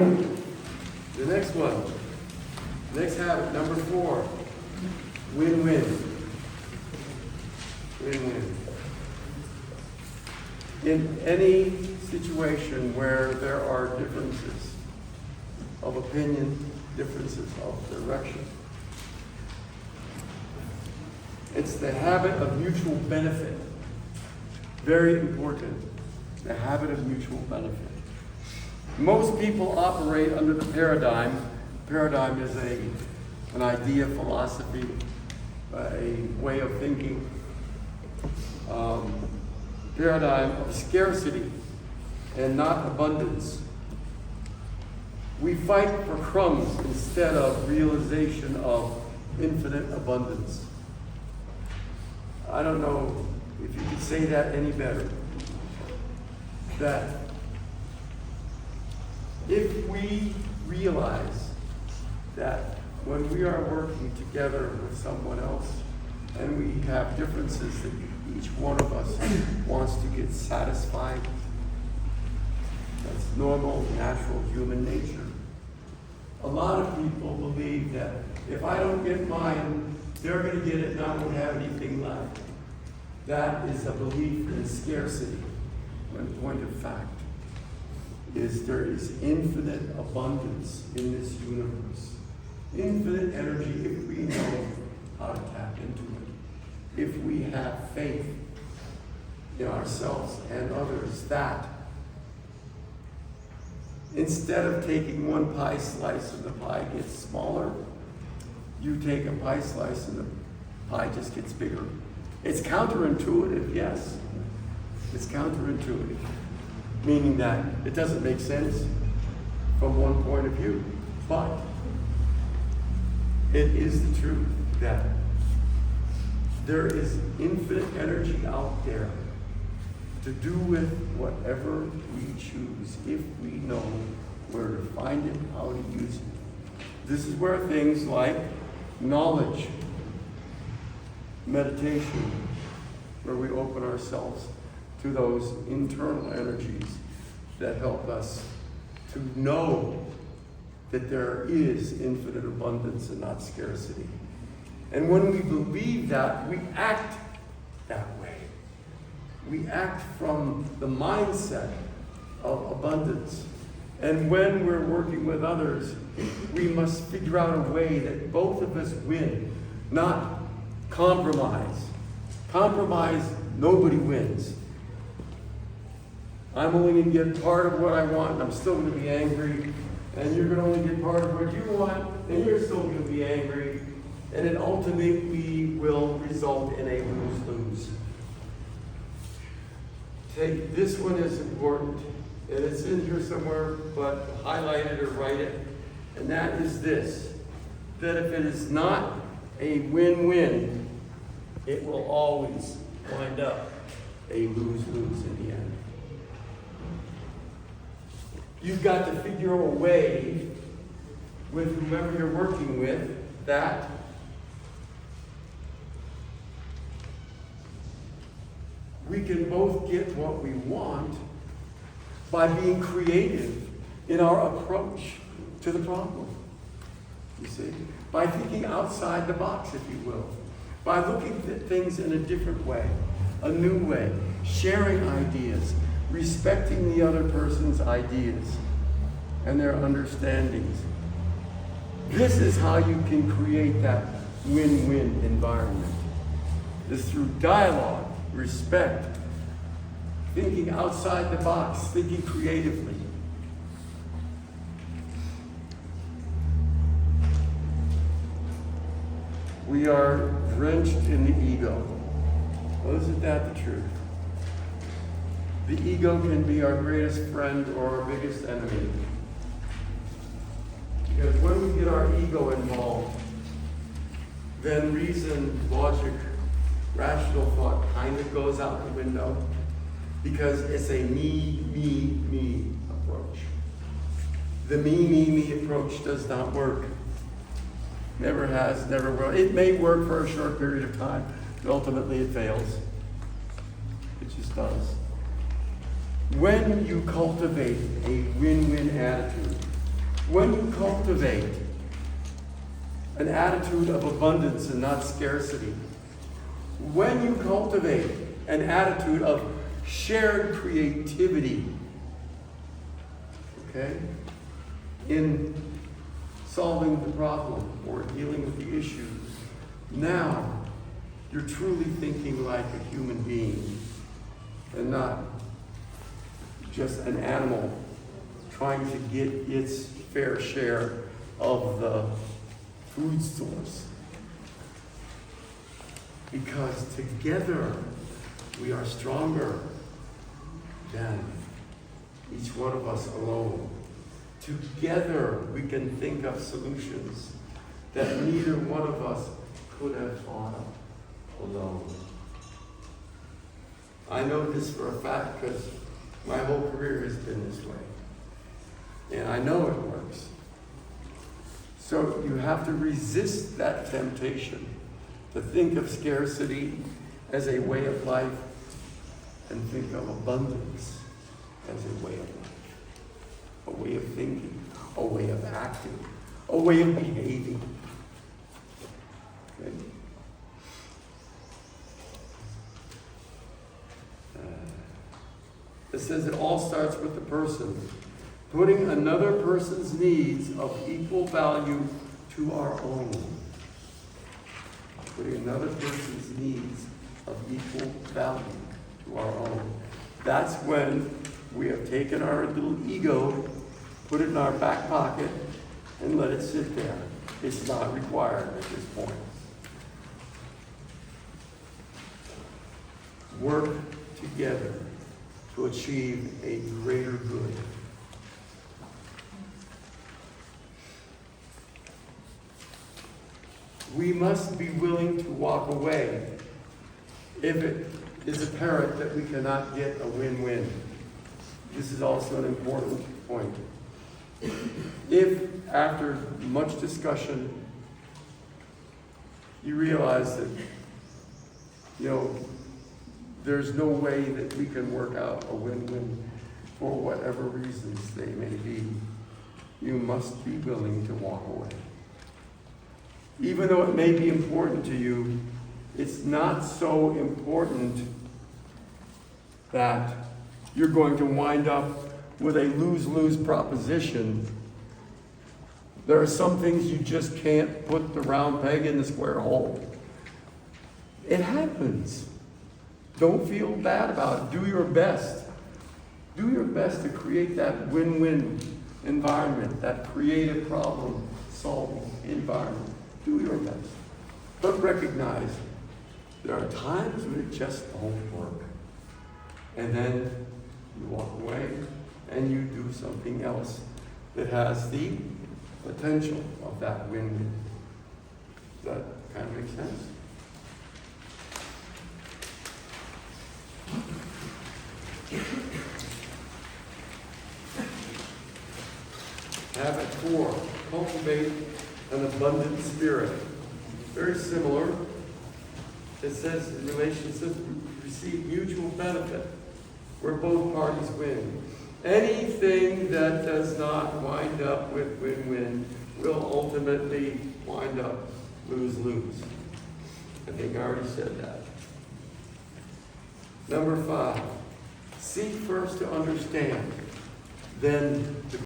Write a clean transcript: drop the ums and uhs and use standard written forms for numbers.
The next one, next habit, number 4, win-win. Win-win. In any situation where there are differences of opinion, differences of direction, it's the habit of mutual benefit. Very important, the habit of mutual benefit. Most people operate under the paradigm. Paradigm is an idea, philosophy, a way of thinking. Paradigm of scarcity and not abundance. We fight for crumbs instead of realization of infinite abundance. I don't know if you could say that any better. That if we realize that when we are working together with someone else and we have differences that each one of us wants to get satisfied, that's normal, natural human nature. A lot of people believe that if I don't get mine, they're going to get it and I won't have anything left. That is a belief in scarcity, when point of fact is there is infinite abundance in this universe. Infinite energy if we know how to tap into it. If we have faith in ourselves and others, that instead of taking one pie slice and the pie gets smaller, you take a pie slice and the pie just gets bigger. It's counterintuitive, yes. It's counterintuitive, meaning that it doesn't make sense from one point of view, but it is the truth that there is infinite energy out there to do with whatever we choose if we know where to find it, how to use it. This is where things like knowledge, meditation, where we open ourselves to those internal energies that help us to know that there is infinite abundance and not scarcity. And when we believe that, we act that way. We act from the mindset of abundance. And when we're working with others, we must figure out a way that both of us win, not compromise. Compromise, nobody wins. I'm only going to get part of what I want, and I'm still going to be angry. And you're going to only get part of what you want, and you're still going to be angry. And it ultimately will result in a lose-lose. Take this one is important, and it's in here somewhere, but highlight it or write it. And that is this, that if it is not a win-win, it will always wind up a lose-lose in the end. You've got to figure a way with whomever you're working with that we can both get what we want by being creative in our approach to the problem. You see? By thinking outside the box, if you will. By looking at things in a different way, a new way, sharing ideas, respecting the other person's ideas and their understandings. This is how you can create that win-win environment. Is through dialogue, respect, thinking outside the box, thinking creatively. We are drenched in the ego. Well, isn't that the truth? The ego can be our greatest friend or our biggest enemy. Because when we get our ego involved, then reason, logic, rational thought kind of goes out the window because it's a me approach. The me approach does not work. Never has, never will. It may work for a short period of time, but ultimately it fails. It just does. When you cultivate a win-win attitude, When you cultivate an attitude of abundance and not scarcity, when you cultivate an attitude of shared creativity, okay, in solving the problem or dealing with the issues, now you're truly thinking like a human being and not just an animal trying to get its fair share of the food source. Because together we are stronger than each one of us alone. Together we can think of solutions that neither one of us could have thought of alone. I know this for a fact because my whole career has been this way. And I know it works. So you have to resist that temptation to think of scarcity as a way of life and think of abundance as a way of life, a way of thinking, a way of acting, a way of behaving. Okay? It says it all starts with the person. Putting another person's needs of equal value to our own. Putting another person's needs of equal value to our own. That's when we have taken our little ego, put it in our back pocket, and let it sit there. It's not required at this point. Work together to achieve a greater good. We must be willing to walk away if it is apparent that we cannot get a win-win. This is also an important point. If, after much discussion, you realize that, there's no way that we can work out a win-win for whatever reasons they may be, you must be willing to walk away. Even though it may be important to you, it's not so important that you're going to wind up with a lose-lose proposition. There are some things you just can't put the round peg in the square hole. It happens. Don't feel bad about it. Do your best. Do your best to create that win-win environment, that creative problem-solving environment. Do your best. But recognize there are times when it just won't work. And then you walk away and you do something else that has the potential of that win-win. Does that kind of make sense? Habit 4, cultivate an abundant spirit. Very similar. It says in relationships receive mutual benefit where both parties win. Anything that does not wind up with win-win will ultimately wind up lose-lose. I think I already said that. Number 5, seek first to understand, then to